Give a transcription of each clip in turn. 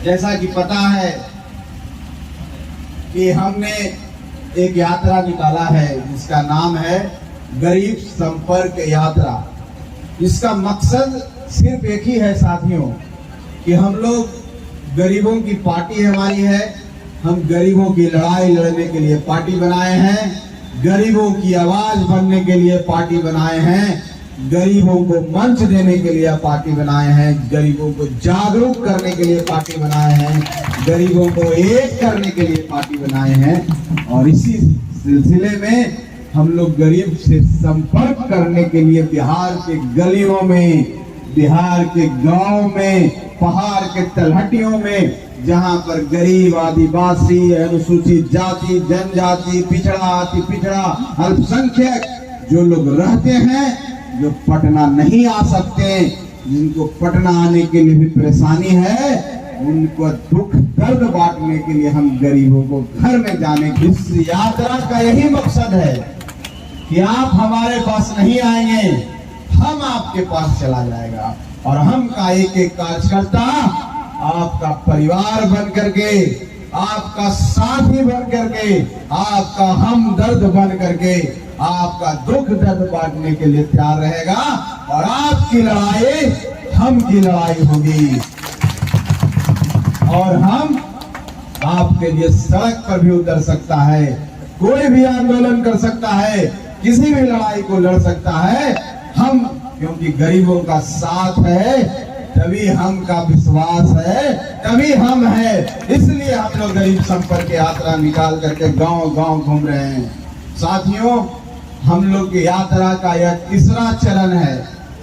जैसा कि पता है कि हमने एक यात्रा निकाला है जिसका नाम है गरीब संपर्क यात्रा। इसका मकसद सिर्फ एक ही है साथियों कि हम लोग गरीबों की पार्टी हमारी है। हम गरीबों की लड़ाई लड़ने के लिए पार्टी बनाए हैं, गरीबों की आवाज बनने के लिए पार्टी बनाए हैं, गरीबों को मंच देने के लिए पार्टी बनाए हैं, गरीबों को जागरूक करने के लिए पार्टी बनाए हैं, गरीबों को एक करने के लिए पार्टी बनाए हैं। और इसी सिलसिले में हम लोग गरीब से संपर्क करने के लिए बिहार के गलियों में, बिहार के गांव में, पहाड़ के तलहटियों में, जहां पर गरीब, आदिवासी, अनुसूचित जाति, जनजाति, पिछड़ा, अति पिछड़ा, अल्पसंख्यक जो लोग रहते हैं, जो पटना नहीं आ सकते, जिनको पटना आने के लिए भी परेशानी है, उनको दुख दर्द बांटने के लिए हम गरीबों को घर में जाने की इस यात्रा का यही मकसद है कि आप हमारे पास नहीं आएंगे, हम आपके पास चला जाएगा और हम का एक एक कार्यकर्ता आपका परिवार बन करके, आपका साथी बन करके, आपका हमदर्द बन करके आपका दुख दर्द बांटने के लिए तैयार रहेगा और आपकी लड़ाई हम की लड़ाई होगी और हम आपके लिए सड़क पर भी उतर सकता है, कोई भी आंदोलन कर सकता है, किसी भी लड़ाई को लड़ सकता है। हम क्योंकि गरीबों का साथ है, तभी हम का विश्वास है, तभी हम है, इसलिए हम लोग गरीब संपर्क यात्रा निकाल करके गांव गांव घूम रहे हैं। साथियों, हम लोग की यात्रा का यह तीसरा चरण है।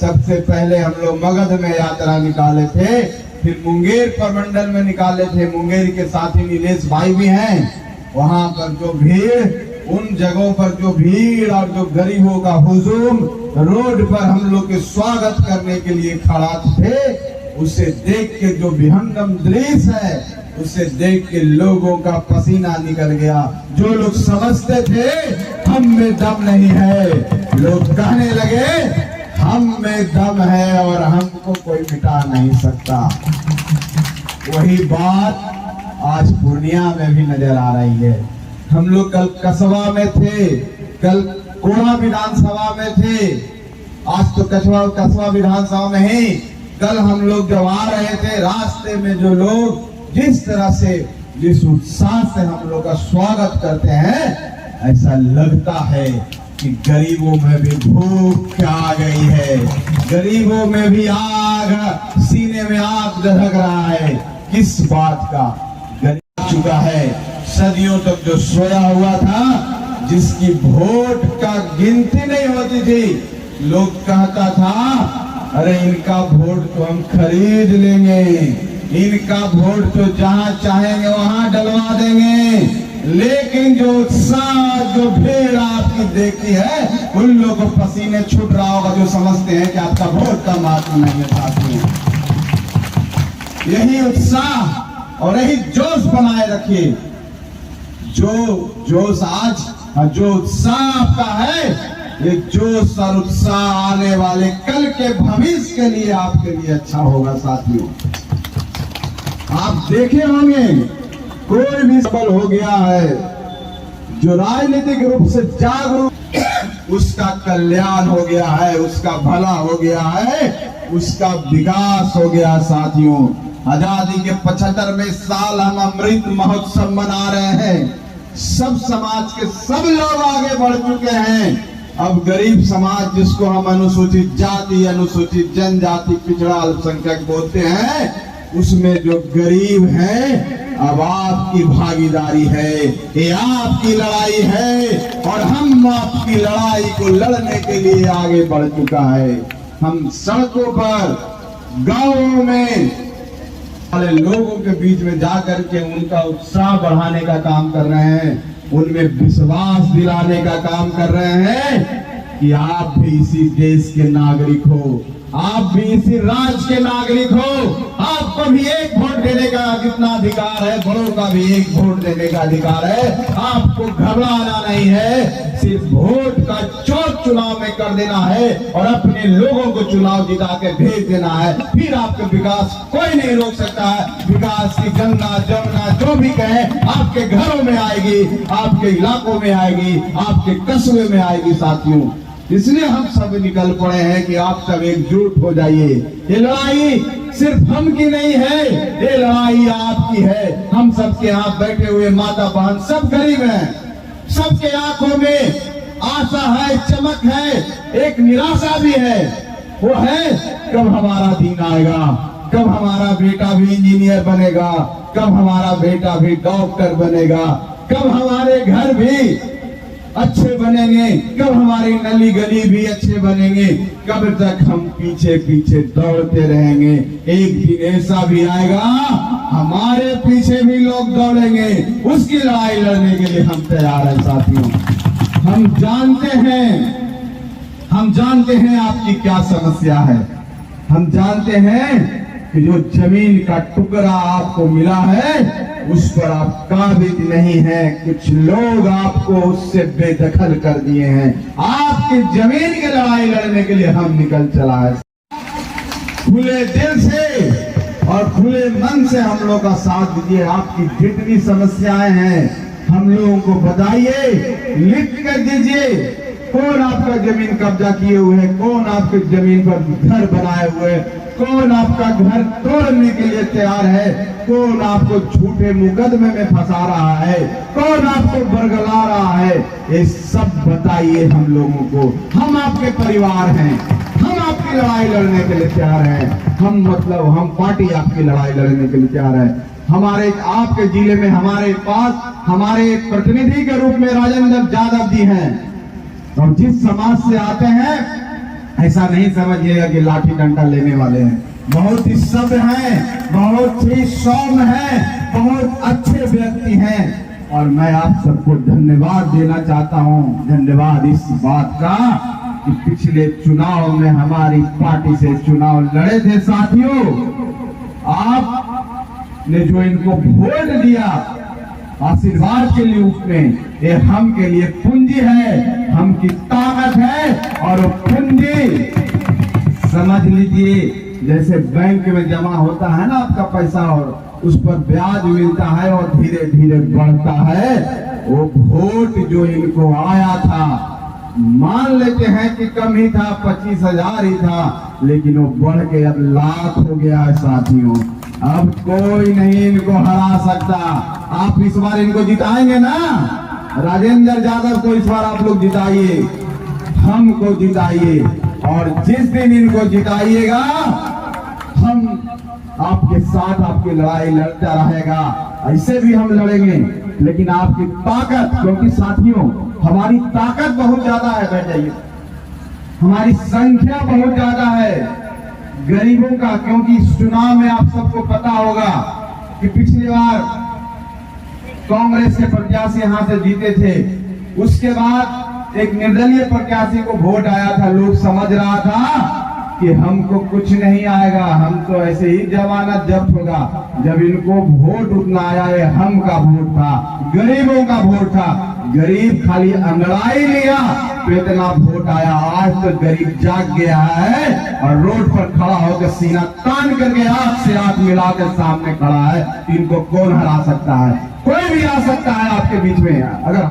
सबसे पहले हम लोग मगध में यात्रा निकाले थे, फिर मुंगेर प्रमंडल में निकाले थे। मुंगेर के साथी नीलेश भाई भी हैं। वहां पर जो भीड़, उन जगहों पर जो भीड़ और जो गरीबों का हुजूम रोड पर हम लोग के स्वागत करने के लिए खड़ा थे, उसे देख के जो विहंगम दृश्य है, उसे देख के लोगों का पसीना निकल गया। जो लोग समझते थे हम में दम नहीं है, लोग कहने लगे हम में दम है और हमको कोई मिटा नहीं सकता। वही बात आज पूर्णिया में भी नजर आ रही है। हम लोग कल कसबा में थे, कल कोड़ा विधानसभा में थे, आज तो कसबा विधानसभा में ही। कल हम लोग जब आ रहे थे, रास्ते में जो लोग जिस तरह से, जिस उत्साह से हम लोग का स्वागत करते हैं, ऐसा लगता है कि गरीबों में भी भूख आ गई है, गरीबों में भी आग, सीने में आग दहक रहा है। किस बात का? गरीब चुका है, सदियों तक जो सोया हुआ था, जिसकी वोट का गिनती नहीं होती थी, लोग कहता था अरे इनका वोट तो हम खरीद लेंगे, इनका वोट तो जहां चाहेंगे वहां डलवा देंगे। लेकिन जो उत्साह, जो भीड़ आपकी देखती है, उन लोगों को पसीने छूट रहा होगा जो समझते हैं कि आपका वोट का महत्व नहीं है। साथियों, यही उत्साह और यही जोश बनाए रखिए। जो जोश आज, जो उत्साह आपका है, ये जोश और उत्साह आने वाले कल के भविष्य के लिए आपके लिए अच्छा होगा। साथियों, आप देखे होंगे कोई भी सफल हो गया है, जो राजनीतिक रूप से जागरूक, उसका कल्याण हो गया है, उसका भला हो गया है, उसका विकास हो गया। साथियों, आजादी के 75वें साल हम अमृत महोत्सव मना रहे हैं। सब समाज के सब लोग आगे बढ़ चुके हैं। अब गरीब समाज, जिसको हम अनुसूचित जाति, अनुसूचित जनजाति, पिछड़ा, अल्पसंख्यक बोलते हैं, उसमें जो गरीब हैं, अब आपकी भागीदारी है, ये आपकी लड़ाई है और हम आपकी लड़ाई को लड़ने के लिए आगे बढ़ चुका है। हम सड़कों पर, गांवों में वाले लोगों के बीच में जाकर के उनका उत्साह बढ़ाने का काम कर रहे हैं, उनमें विश्वास दिलाने का काम कर रहे हैं कि आप भी इसी देश के नागरिक हो, आप भी इसी राज्य के नागरिक हो। आपको भी एक वोट देने का कितना अधिकार है, बड़ों का भी एक वोट देने का अधिकार है। आपको घबराना नहीं है, सिर्फ वोट का चोट चुनाव में में कर देना है और अपने लोगों को चुनाव जिता के भेज देना है, फिर आपका विकास कोई नहीं रोक सकता है। विकास की गंगा जमुना जो भी कहे आपके घरों में आएगी, आपके इलाकों में आएगी, आपके कस्बे में आएगी साथियों। इसलिए हम सब निकल पड़े हैं कि आप सब एकजुट हो जाइए। ये लड़ाई सिर्फ हम की नहीं है, ये लड़ाई आपकी है। हम सबके यहाँ बैठे हुए माता बहन सब गरीब हैं, सबके आंखों में आशा है, चमक है, एक निराशा भी है। वो है कब हमारा दिन आएगा, कब हमारा बेटा भी इंजीनियर बनेगा, कब हमारा बेटा भी डॉक्टर बनेगा, कब हमारे घर भी अच्छे बनेंगे, कब हमारी नली गली भी अच्छे बनेंगे, कब तक हम पीछे पीछे दौड़ते रहेंगे। एक दिन ऐसा भी आएगा हमारे पीछे भी लोग दौड़ेंगे, उसकी लड़ाई लड़ने के लिए हम तैयार हैं साथियों। हम जानते हैं आपकी क्या समस्या है। हम जानते हैं कि जो जमीन का टुकड़ा आपको मिला है उस पर आप काबिज नहीं है। कुछ लोग आपको उससे बेदखल कर दिए हैं। आपकी जमीन की लड़ाई लड़ने के लिए हम निकल चला है। खुले दिल से और खुले मन से हम लोग का साथ दीजिए। आपकी जितनी समस्याएं हैं हम लोगों को बताइए, लिख कर दीजिए। कौन आपका जमीन कब्जा किए हुए है, कौन आपके जमीन पर घर बनाए हुए है, कौन आपका घर तोड़ने के लिए तैयार है, कौन आपको झूठे मुकदमे में फंसा रहा है, कौन आपको बरगला रहा है, ये सब बताइए हम लोगों को। हम आपके परिवार हैं, हम आपकी लड़ाई लड़ने के लिए तैयार हैं। हम पार्टी आपकी लड़ाई लड़ने के लिए तैयार है। हमारे आपके जिले में हमारे पास हमारे प्रतिनिधि के रूप में राजेंद्र यादव जी हैं, और जिस समाज से आते हैं ऐसा नहीं समझिएगा कि लाठी डंडा लेने वाले हैं। बहुत ही सभ्य हैं, बहुत ही सौम्य हैं, बहुत अच्छे व्यक्ति हैं, और मैं आप सबको धन्यवाद देना चाहता हूं। धन्यवाद इस बात का कि पिछले चुनाव में हमारी पार्टी से चुनाव लड़े थे साथियों। आपने जो इनको वोट दिया आशीर्वाद के रूप में, ये हम के लिए पूंजी है, हम की ताकत है, और वो पूंजी समझ लीजिए जैसे बैंक में जमा होता है ना आपका पैसा, और उस पर ब्याज मिलता है और धीरे धीरे बढ़ता है। वो वोट जो इनको आया था, मान लेते हैं कि कम ही था, 25,000 ही था, लेकिन वो बढ़ के अब लाख हो गया है साथियों। अब कोई नहीं इनको हरा सकता। आप इस बार इनको जिताएंगे ना, राजेंद्र यादव को इस बार आप लोग जिताइए, हमको जिताइए, और जिस दिन इनको जिताइएगा हम आपके साथ आपकी लड़ाई लड़ता रहेगा। ऐसे भी हम लड़ेंगे, लेकिन आपकी ताकत, क्योंकि साथियों हमारी ताकत बहुत ज्यादा है, बैठ जाइए, हमारी संख्या बहुत ज्यादा है गरीबों का। क्योंकि इस चुनाव में आप सबको पता होगा कि पिछली बार कांग्रेस के प्रत्याशी यहां से जीते थे, उसके बाद एक निर्दलीय प्रत्याशी को वोट आया था। लोग समझ रहा था कि हमको कुछ नहीं आएगा, हम तो ऐसे ही जमानत जब्त होगा। जब इनको वोट उतना आया, ये हम का वोट था, गरीबों का वोट था। गरीब खाली अंगड़ाई लिया तो इतना वोट आया। आज तो गरीब जाग गया है और रोड पर खड़ा होकर सीना तान करके आंख से आंख मिलाकर सामने खड़ा है। इनको कौन हरा सकता है? कोई भी आ सकता है आपके बीच में। अगर